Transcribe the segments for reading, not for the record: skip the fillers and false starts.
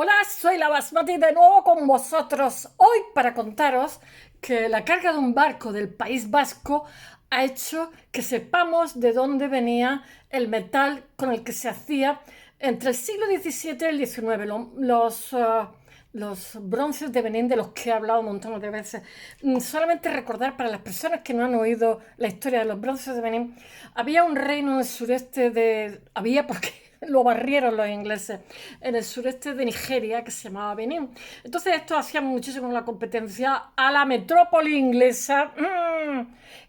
Hola, soy la Basmati de nuevo con vosotros hoy para contaros que la carga de un barco del País Vasco ha hecho que sepamos de dónde venía el metal con el que se hacía entre el siglo XVII y el XIX. Los bronces de Benín de los que he hablado un montón de veces. Solamente recordar para las personas que no han oído la historia de los bronces de Benín, había un reino en el sureste de... Había porque lo barrieron los ingleses en el sureste de Nigeria que se llamaba Benín. Entonces esto hacía muchísimo la competencia a la metrópoli inglesa.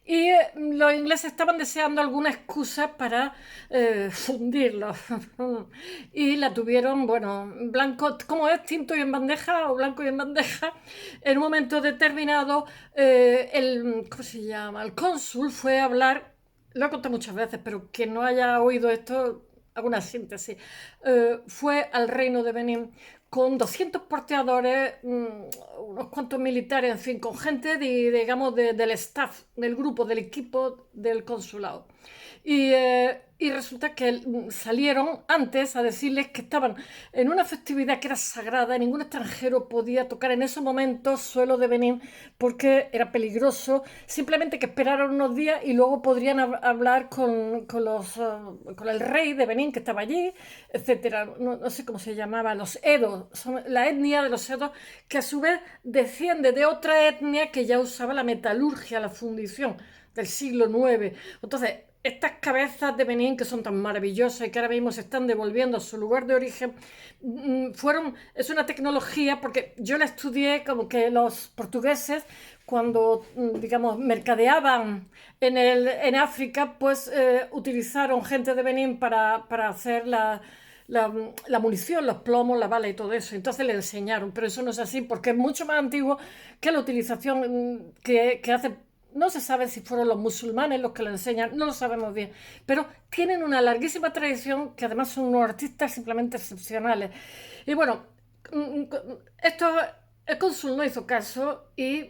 Y los ingleses estaban deseando alguna excusa para fundirlos. Y la tuvieron, bueno, blanco, como es, tinto y en bandeja o blanco y en bandeja. En un momento determinado, ¿cómo se llama? El cónsul fue a hablar, lo he contado muchas veces, pero quien no haya oído esto, hago una síntesis. Fue al reino de Benín con 200 porteadores, unos cuantos militares, en fin, con gente, digamos, del staff, del grupo, del equipo del consulado. Y resulta que salieron antes a decirles que estaban en una festividad que era sagrada, ningún extranjero podía tocar en ese momento suelo de Benín porque era peligroso, simplemente que esperaron unos días y luego podrían hablar con el rey de Benín que estaba allí, etcétera. No sé cómo se llamaba, los Edos, son la etnia de los Edos, que a su vez desciende de otra etnia que ya usaba la metalurgia, la fundición del siglo IX. Entonces, estas cabezas de Benín que son tan maravillosas y que ahora mismo se están devolviendo a su lugar de origen, es una tecnología, porque yo la estudié como que los portugueses cuando, digamos, mercadeaban en África, pues utilizaron gente de Benín para hacer la munición, los plomos, la bala y todo eso. Entonces le enseñaron, pero eso no es así porque es mucho más antiguo que la utilización que hace. No se sabe si fueron los musulmanes los que lo enseñan, no lo sabemos bien, pero tienen una larguísima tradición que además son unos artistas simplemente excepcionales. Y bueno, esto, el cónsul no hizo caso y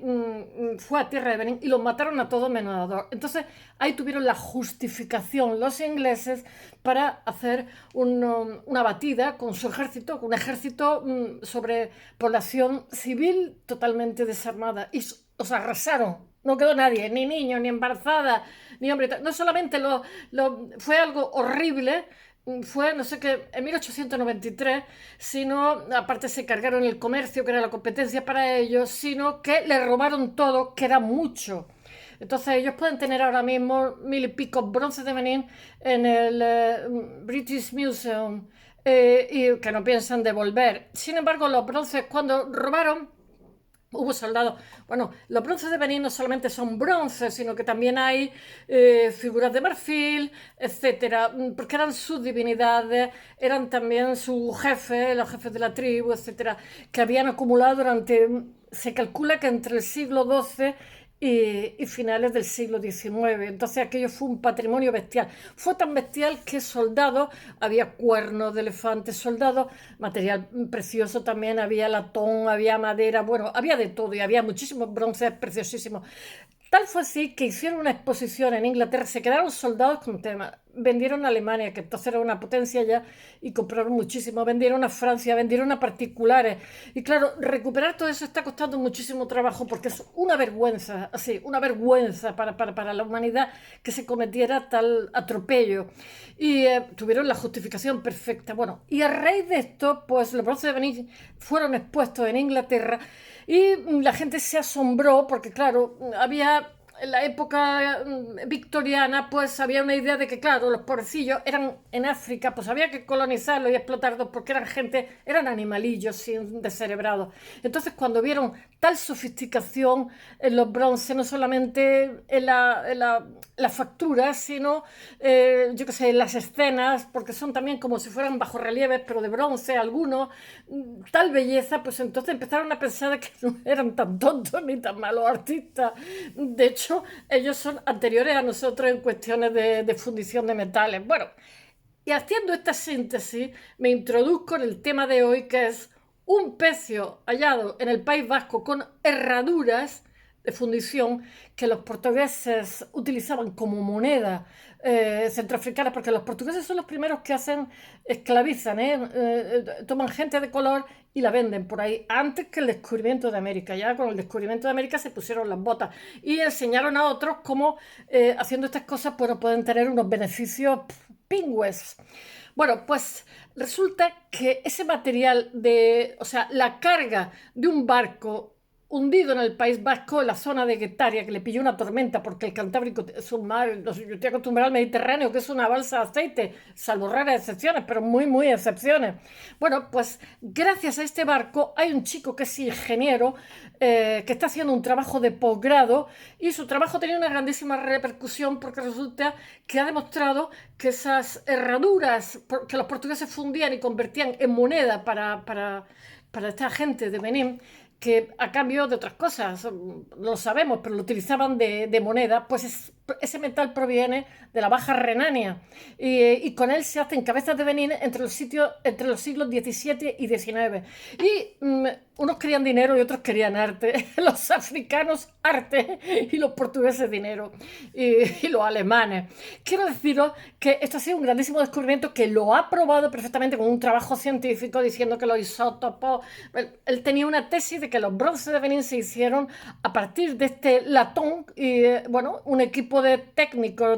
fue a tierra de Benín y los mataron a todos menos a dos. Entonces ahí tuvieron la justificación los ingleses para hacer una batida con su ejército, un ejército sobre población civil totalmente desarmada. Y os arrasaron. No quedó nadie, ni niño, ni embarazada, ni hombre. No solamente fue algo horrible, fue, no sé qué, en 1893, sino, aparte se cargaron el comercio, que era la competencia para ellos, sino que le robaron todo, que era mucho. Entonces ellos pueden tener ahora mismo 1000 y pico bronces de Benín en el British Museum y que no piensan devolver. Sin embargo, los bronces cuando robaron hubo soldados. Bueno, los bronces de Benín no solamente son bronces, sino que también hay figuras de marfil, etcétera, porque eran sus divinidades, eran también sus jefes, los jefes de la tribu, etcétera, que habían acumulado durante, se calcula que entre el siglo XII y finales del siglo XIX. Entonces aquello fue un patrimonio bestial. Fue tan bestial que soldados, había cuernos de elefantes, soldados, material precioso también, había latón, había madera, bueno, había de todo y había muchísimos bronces preciosísimos. Tal fue así que hicieron una exposición en Inglaterra, se quedaron soldados con tema, vendieron a Alemania, que entonces era una potencia ya, y compraron muchísimo, vendieron a Francia, vendieron a particulares. Y claro, recuperar todo eso está costando muchísimo trabajo porque es una vergüenza, así, una vergüenza para la humanidad que se cometiera tal atropello. Y tuvieron la justificación perfecta. Bueno, y a raíz de esto, pues los bronces de Benín fueron expuestos en Inglaterra y la gente se asombró porque, claro, había en la época victoriana, pues había una idea de que, claro, los pobrecillos eran en África, pues había que colonizarlos y explotarlos porque eran gente, eran animalillos sin descerebrados. Entonces, cuando vieron tal sofisticación en los bronces, no solamente la factura, sino, yo qué sé, en las escenas, porque son también como si fueran bajorrelieves, pero de bronce, algunos, tal belleza, pues entonces empezaron a pensar que no eran tan tontos ni tan malos artistas. De hecho, ellos son anteriores a nosotros en cuestiones de fundición de metales. Bueno, y haciendo esta síntesis, me introduzco en el tema de hoy, que es un pecio hallado en el País Vasco con herraduras de fundición que los portugueses utilizaban como moneda centroafricanas, porque los portugueses son los primeros que esclavizan, toman gente de color y la venden por ahí, antes que el descubrimiento de América. Ya con el descubrimiento de América se pusieron las botas y enseñaron a otros cómo haciendo estas cosas pueden tener unos beneficios pingües. Bueno, pues resulta que ese material o sea, la carga de un barco hundido en el País Vasco, en la zona de Guetaria, que le pilló una tormenta porque el Cantábrico es un mar, yo estoy acostumbrado al Mediterráneo, que es una balsa de aceite, salvo raras excepciones, pero muy, muy excepciones. Bueno, pues gracias a este barco hay un chico que es ingeniero, que está haciendo un trabajo de posgrado y su trabajo tenía una grandísima repercusión porque resulta que ha demostrado que esas herraduras que los portugueses fundían y convertían en moneda para esta gente de Benín, que a cambio de otras cosas, no lo sabemos, pero lo utilizaban de moneda, pues ese metal proviene de la Baja Renania y con él se hacen cabezas de Benín entre los siglos XVII y XIX. Y unos querían dinero y otros querían arte. Los africanos arte y los portugueses dinero y los alemanes. Quiero deciros que esto ha sido un grandísimo descubrimiento que lo ha probado perfectamente con un trabajo científico diciendo que los isótopos... Él tenía una tesis de que los bronces de Benín se hicieron a partir de este latón y, bueno, un equipo de técnicos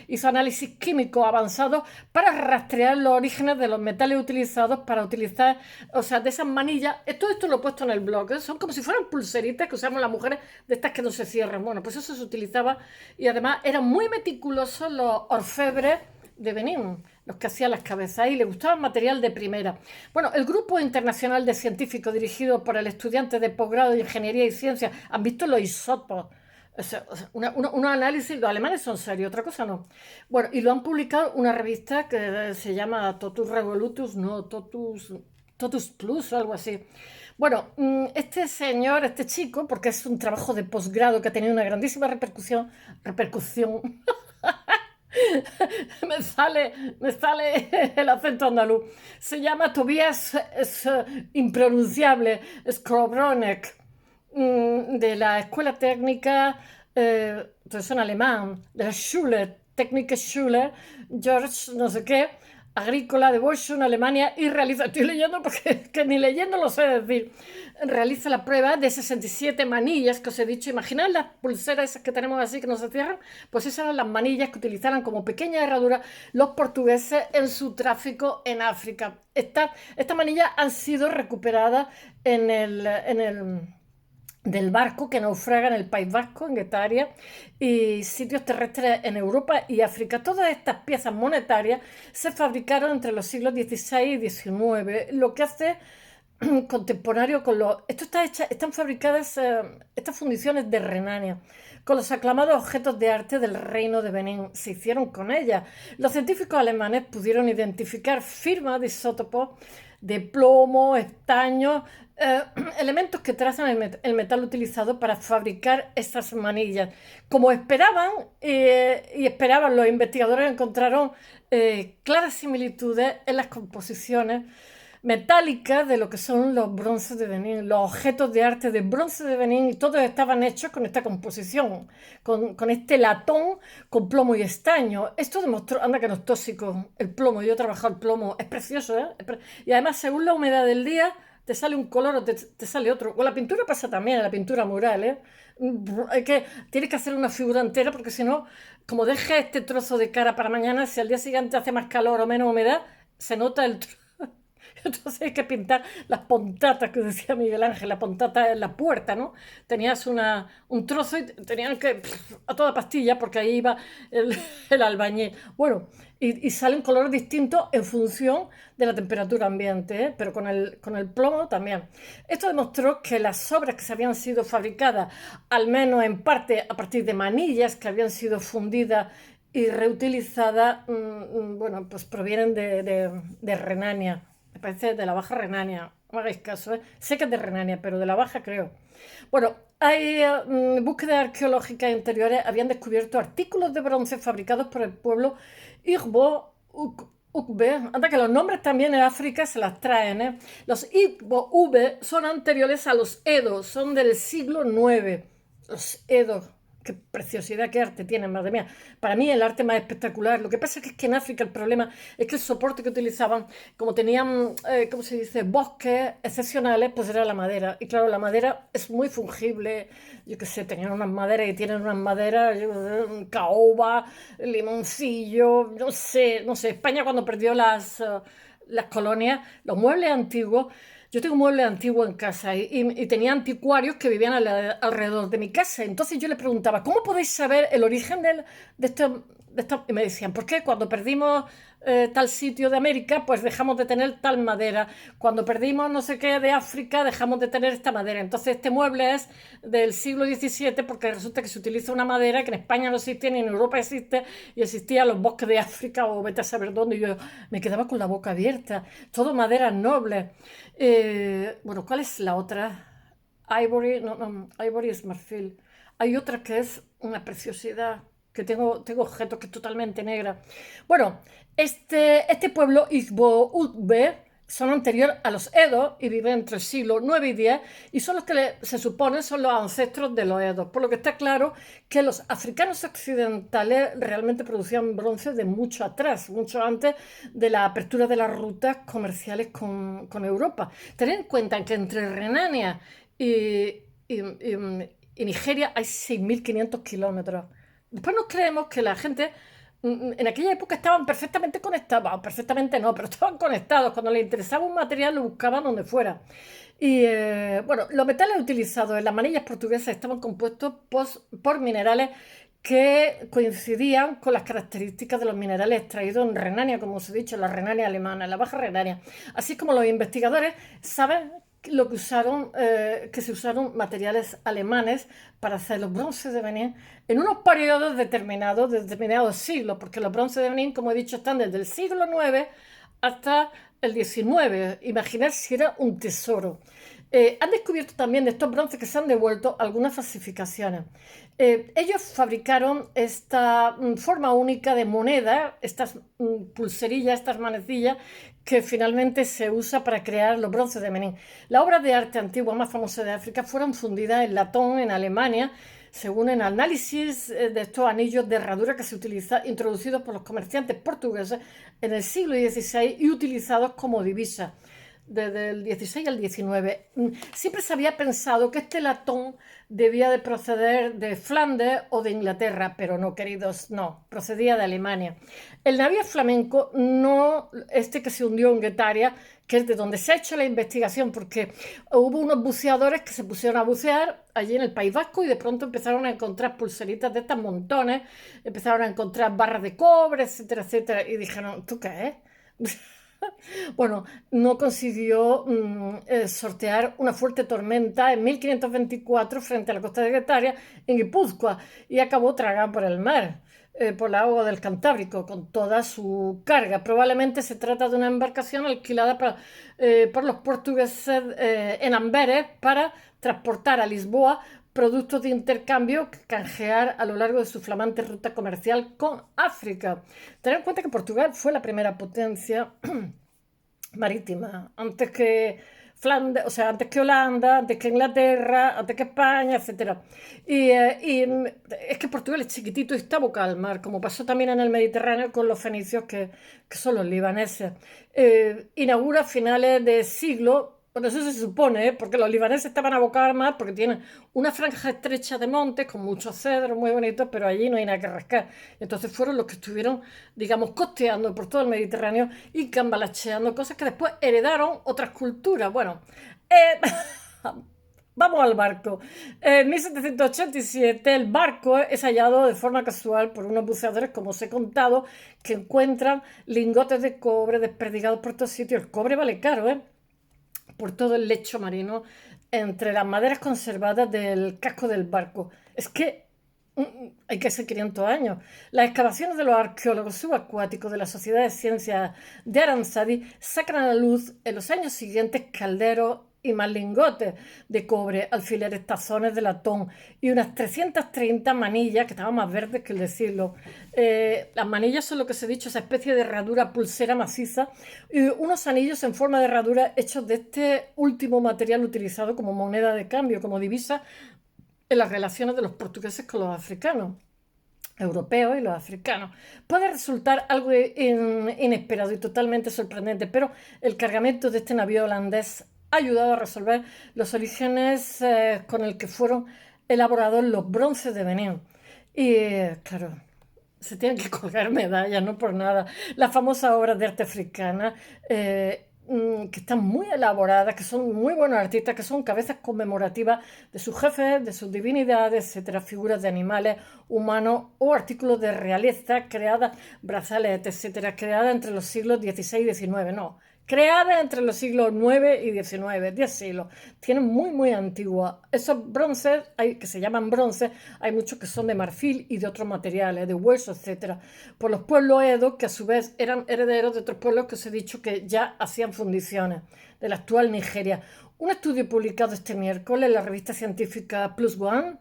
hizo análisis químico avanzado para rastrear los orígenes de los metales utilizados para utilizar, o sea, de esas manillas. Todo esto lo he puesto en el blog, ¿eh? Son como si fueran pulseritas que usamos las mujeres, de estas que no se cierran. Bueno, pues eso se utilizaba y además eran muy meticulosos los orfebres de Benín, los que hacían las cabezas, y le gustaba el material de primera. Bueno, el grupo internacional de científicos dirigido por el estudiante de posgrado de Ingeniería y Ciencias han visto los isótopos. O sea, unos análisis, los alemanes son serios, otra cosa no. Bueno, y lo han publicado una revista que se llama Totus Revolutus, no, Totus Plus o algo así. Bueno, este señor, este chico, porque es un trabajo de posgrado que ha tenido una grandísima repercusión, me sale el acento andaluz. Se llama Tobias, es impronunciable, Skrobronek, de la escuela técnica, entonces en alemán, de la Schule, Technische Schule, George, no sé qué, agrícola de Bochum, Alemania, y estoy leyendo porque que ni leyendo lo sé decir, realiza la prueba de 67 manillas que os he dicho. Imaginad las pulseras esas que tenemos así que no se cierran, pues esas eran las manillas que utilizaron como pequeñas herraduras los portugueses en su tráfico en África. Estas manillas han sido recuperadas del barco que naufraga en el País Vasco, en Guetaria, y sitios terrestres en Europa y África. Todas estas piezas monetarias se fabricaron entre los siglos XVI y XIX, lo que hace contemporáneo con están fabricadas estas fundiciones de Renania con los aclamados objetos de arte del reino de Benín. Se hicieron con ellas. Los científicos alemanes pudieron identificar firmas de isótopos de plomo, estaño, elementos que trazan el metal utilizado para fabricar estas manillas. Como esperaban, y esperaban los investigadores, encontraron claras similitudes en las composiciones metálicas de lo que son los bronces de Benín, los objetos de arte de bronce de Benín, y todos estaban hechos con esta composición, con este latón con plomo y estaño. Esto demostró, anda que no es tóxico el plomo, yo he trabajado el plomo, es precioso, ¿eh? Y además, según la humedad del día, te sale un color o te sale otro. Con la pintura pasa también, la pintura mural, ¿eh? Tienes que hacer una figura entera porque si no, como dejes este trozo de cara para mañana, si al día siguiente hace más calor o menos humedad, se nota el trozo. Entonces hay que pintar las pontatas que decía Miguel Ángel, la pontata en la puerta, ¿no? Tenías un trozo y tenían que a toda pastilla porque ahí iba el albañil. Bueno, y salen colores distintos en función de la temperatura ambiente, ¿eh? Pero con el plomo también. Esto demostró que las obras que se habían sido fabricadas, al menos en parte a partir de manillas que habían sido fundidas y reutilizadas, bueno, pues provienen de Renania. Me parece de la Baja Renania, no me hagáis caso, ¿eh? Sé que es de Renania, pero de la Baja creo. Bueno, hay búsquedas arqueológicas interiores habían descubierto artículos de bronce fabricados por el pueblo Igbo Ube. Anda que los nombres también en África se las traen, ¿eh? Los Igbo Ube son anteriores a los Edo, son del siglo IX. Los Edo, qué preciosidad, qué arte tienen, madre mía. Para mí el arte más espectacular. Lo que pasa es que en África el problema es que el soporte que utilizaban, como tenían, ¿cómo se dice?, bosques excepcionales, pues era la madera. Y claro, la madera es muy fungible. Yo qué sé, tenían unas maderas y tienen unas maderas, caoba, limoncillo, no sé, no sé. España cuando perdió las colonias, los muebles antiguos. Yo tengo muebles antiguos en casa y tenía anticuarios que vivían alrededor de mi casa. Entonces yo les preguntaba, ¿cómo podéis saber el origen de esto? Y me decían, ¿por qué cuando perdimos tal sitio de América, pues dejamos de tener tal madera? Cuando perdimos no sé qué de África, dejamos de tener esta madera. Entonces este mueble es del siglo XVII porque resulta que se utiliza una madera que en España no existe ni en Europa existe y existían los bosques de África o vete a saber dónde. Y yo me quedaba con la boca abierta. Todo maderas nobles. Bueno, ¿cuál es la otra? Ivory, no, no, Ivory es marfil. Hay otra que es una preciosidad, que tengo objetos que es totalmente negra. Bueno, este pueblo, Igbo Ugbe, son anterior a los Edos y viven entre el siglo IX y X y son los que se supone son los ancestros de los Edos, por lo que está claro que los africanos occidentales realmente producían bronce de mucho atrás, mucho antes de la apertura de las rutas comerciales con Europa. Tened en cuenta que entre Renania y Nigeria hay 6.500 kilómetros. Después nos creemos que la gente en aquella época estaban perfectamente conectados, bueno, perfectamente no, pero estaban conectados. Cuando les interesaba un material lo buscaban donde fuera. Y bueno, los metales utilizados en las manillas portuguesas estaban compuestos por minerales que coincidían con las características de los minerales extraídos en Renania, como os he dicho, la Renania alemana, en la Baja Renania. Así como los investigadores saben lo que usaron, que se usaron materiales alemanes para hacer los bronces de Benín en unos periodos determinados, de determinados siglos, porque los bronces de Benín, como he dicho, están desde el siglo IX hasta el XIX. Imaginar si era un tesoro. Han descubierto también de estos bronces que se han devuelto algunas falsificaciones. Ellos fabricaron esta forma única de moneda, estas pulserillas, estas manecillas, que finalmente se usa para crear los bronces de Benín. Las obras de arte antigua más famosas de África fueron fundidas en latón en Alemania, según el análisis de estos anillos de herradura que se utiliza, introducidos por los comerciantes portugueses en el siglo XVI y utilizados como divisa desde el 16 al 19. Siempre se había pensado que este latón debía de proceder de Flandes o de Inglaterra, pero no, queridos, no, procedía de Alemania. El navío flamenco, no este que se hundió en Guetaria, que es de donde se ha hecho la investigación, porque hubo unos buceadores que se pusieron a bucear allí en el País Vasco y de pronto empezaron a encontrar pulseritas de estas montones, empezaron a encontrar barras de cobre, etcétera, etcétera, y dijeron, ¿tú qué es? Bueno, no consiguió sortear una fuerte tormenta en 1524 frente a la costa de Guetaria, en Guipúzcoa, y acabó tragada por el mar, por la agua del Cantábrico, con toda su carga. Probablemente se trata de una embarcación alquilada por los portugueses en Amberes para transportar a Lisboa productos de intercambio que canjear a lo largo de su flamante ruta comercial con África. Tener en cuenta que Portugal fue la primera potencia marítima, antes que Flandes, o sea, antes que Holanda, antes que Inglaterra, antes que España, etcétera. Y es que Portugal es chiquitito y está boca al mar, como pasó también en el Mediterráneo con los fenicios, que son los libaneses. Inaugura a finales de siglo. Bueno, eso se supone, porque los libaneses estaban abocados al mar porque tienen una franja estrecha de montes con muchos cedros muy bonitos, pero allí no hay nada que rascar. Entonces fueron los que estuvieron, digamos, costeando por todo el Mediterráneo y cambalacheando cosas que después heredaron otras culturas. Bueno, vamos al barco. En 1787 el barco es hallado de forma casual por unos buceadores, como os he contado, que encuentran lingotes de cobre desperdigados por todos sitios. El cobre vale caro, ¿eh? Por todo el lecho marino, entre las maderas conservadas del casco del barco. Es que hay que ser 500 años. Las excavaciones de los arqueólogos subacuáticos de la Sociedad de Ciencias de Aranzadi sacan a la luz en los años siguientes calderos y más lingotes de cobre, alfileres, tazones de latón y unas 330 manillas, que estaban más verdes que el de siglo. Las manillas son lo que os he dicho, esa especie de herradura pulsera maciza y unos anillos en forma de herradura hechos de este último material utilizado como moneda de cambio, como divisa en las relaciones de los portugueses con los africanos, europeos y los africanos. Puede resultar algo inesperado y totalmente sorprendente, pero el cargamento de este navío holandés ha ayudado a resolver los orígenes con el que fueron elaborados los bronces de Benín. Y claro, se tienen que colgar medallas, no por nada. Las famosas obras de arte africana, que están muy elaboradas, que son muy buenos artistas, que son cabezas conmemorativas de sus jefes, de sus divinidades, etcétera, figuras de animales, humanos o artículos de realeza creadas, brazaletes, etcétera, creadas entre los siglos XVI y XIX, no, creadas entre los siglos IX y XIX, 10 siglos. Tienen muy antiguas. Esos bronces, que se llaman bronces, hay muchos que son de marfil y de otros materiales, de hueso, etc. Por los pueblos Edo, que a su vez eran herederos de otros pueblos que os he dicho que ya hacían fundiciones, de la actual Nigeria. Un estudio publicado este miércoles en la revista científica Plus One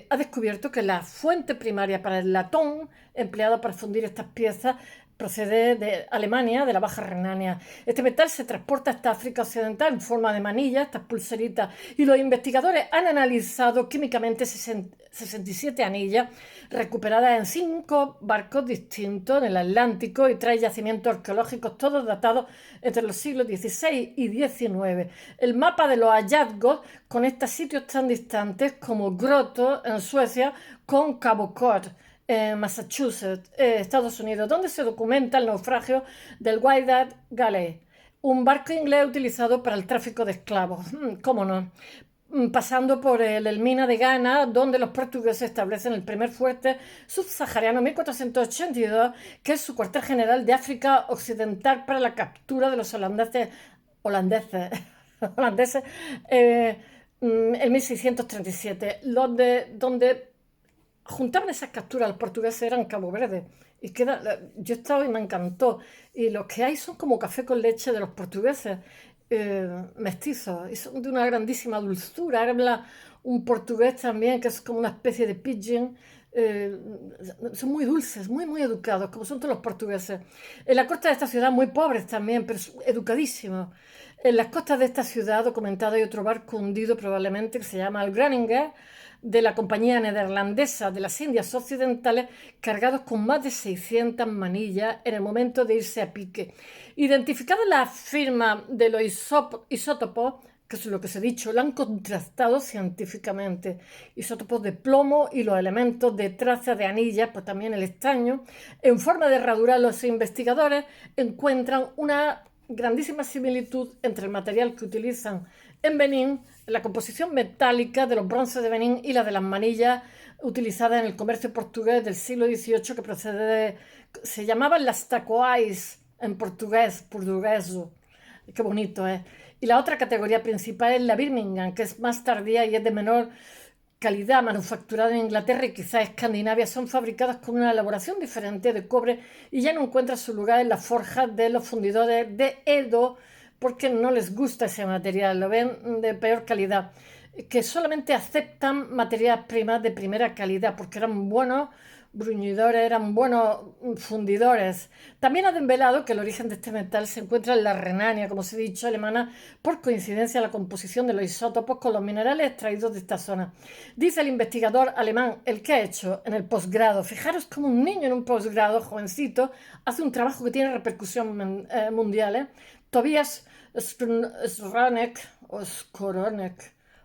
ha descubierto que la fuente primaria para el latón empleado para fundir estas piezas procede de Alemania, de la Baja Renania. Este metal se transporta hasta África Occidental en forma de manilla, estas pulseritas, y los investigadores han analizado químicamente 67 anillas recuperadas en 5 barcos distintos en el Atlántico y 3 yacimientos arqueológicos, todos datados entre los siglos XVI y XIX. El mapa de los hallazgos conecta sitios tan distantes como Grotto en Suecia con Cabo Cod en Massachusetts, Estados Unidos, donde se documenta el naufragio del Wydad Galley, un barco inglés utilizado para el tráfico de esclavos. ¿Cómo no? Pasando por el Elmina de Ghana, donde los portugueses establecen el primer fuerte subsahariano en 1482, que es su cuartel general de África Occidental para la captura de los holandeses en 1637, donde juntaban esas capturas, los portugueses eran Cabo Verde. Y yo he estado y me encantó. Y los que hay son como café con leche de los portugueses, mestizos. Y son de una grandísima dulzura. Habla un portugués también que es como una especie de pidgin. Son muy dulces, muy educados, como son todos los portugueses. En la costa de esta ciudad, muy pobres también, pero educadísimos. En las costas de esta ciudad, documentado, hay otro barco hundido probablemente que se llama el Groninger, de la compañía neerlandesa de las Indias Occidentales, cargados con más de 600 manillas en el momento de irse a pique. Identificada la firma de los isótopos, que es lo que os he dicho, lo han contrastado científicamente. Isótopos de plomo y los elementos de traza de anillas, pues también el estaño. En forma de herradura, los investigadores encuentran una grandísima similitud entre el material que utilizan en Benín, la composición metálica de los bronces de Benín y la de las manillas utilizadas en el comercio portugués del siglo XVIII, que se llamaban las tacoais en portugueso. Qué bonito, ¿eh? Y la otra categoría principal es la Birmingham, que es más tardía y es de menor calidad, manufacturada en Inglaterra y quizás Escandinavia. Son fabricadas con una elaboración diferente de cobre y ya no encuentran su lugar en las forjas de los fundidores de Edo, porque no les gusta ese material, lo ven de peor calidad, que solamente aceptan materias primas de primera calidad, porque eran buenos bruñidores, eran buenos fundidores. También ha desvelado que el origen de este metal se encuentra en la Renania, como os he dicho, alemana, por coincidencia la composición de los isótopos con los minerales extraídos de esta zona. Dice el investigador alemán, el que ha hecho en el posgrado, fijaros como un niño en un posgrado, jovencito, hace un trabajo que tiene repercusión mundial, Tobias Skoronek,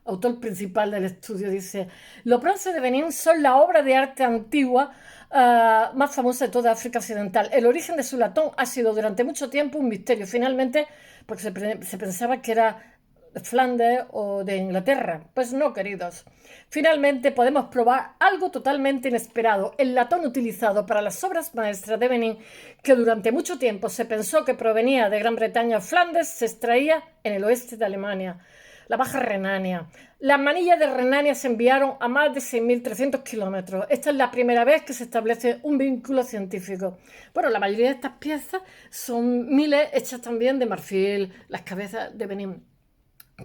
autor principal del estudio, dice: los bronces de Benín son la obra de arte antigua más famosa de toda África Occidental. El origen de su latón ha sido durante mucho tiempo un misterio. Finalmente, porque se pensaba que era de Flandes o de Inglaterra. Pues no, queridos. Finalmente podemos probar algo totalmente inesperado. El latón utilizado para las obras maestras de Benín, que durante mucho tiempo se pensó que provenía de Gran Bretaña o Flandes, se extraía en el oeste de Alemania, la Baja Renania. Las manillas de Renania se enviaron a más de 6.300 kilómetros. Esta es la primera vez que se establece un vínculo científico. Bueno, la mayoría de estas piezas son miles hechas también de marfil, las cabezas de Benín.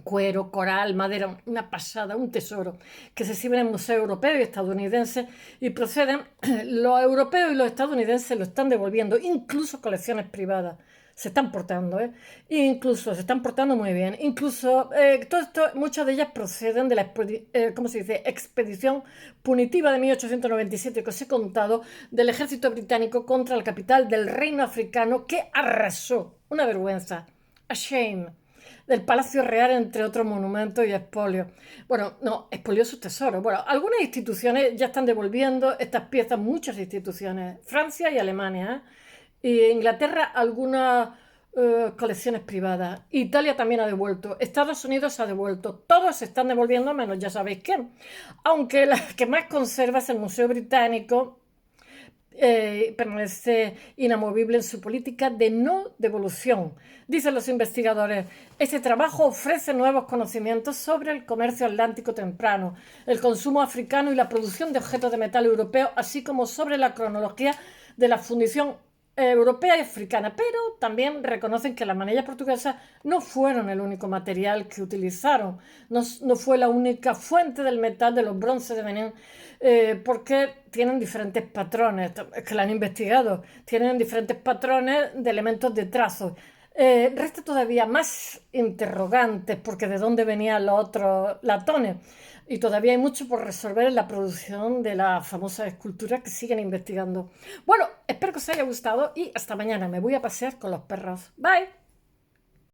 Cuero, coral, madera, una pasada, un tesoro, que se exhiben en museos europeos y estadounidenses y proceden, los europeos y los estadounidenses lo están devolviendo, incluso colecciones privadas. se están portando, ¿eh? Incluso se están portando muy bien. Incluso todo esto, muchas de ellas proceden de la ¿cómo se dice? Expedición punitiva de 1897 que os he contado del ejército británico contra la capital del reino africano que arrasó. Una vergüenza. A shame. Del Palacio Real, entre otros monumentos y expolios. Bueno, no, expolió sus tesoros. Bueno, algunas instituciones ya están devolviendo estas piezas, muchas instituciones, Francia y Alemania, ¿eh? Y Inglaterra, algunas colecciones privadas. Italia también ha devuelto. Estados Unidos ha devuelto. Todos se están devolviendo, menos ya sabéis quién. Aunque la que más conserva es el Museo Británico, permanece inamovible en su política de no devolución. Dicen los investigadores, este trabajo ofrece nuevos conocimientos sobre el comercio atlántico temprano, el consumo africano y la producción de objetos de metal europeo, así como sobre la cronología de la fundición europea y africana, pero también reconocen que las manillas portuguesas no fueron el único material que utilizaron, no fue la única fuente del metal de los bronces de Benín, porque tienen diferentes patrones, que la han investigado, tienen diferentes patrones de elementos de trazo. Resta todavía más interrogantes, porque de dónde venían los otros latones. Y todavía hay mucho por resolver en la producción de las famosas esculturas que siguen investigando. Bueno, espero que os haya gustado y hasta mañana. Me voy a pasear con los perros. Bye.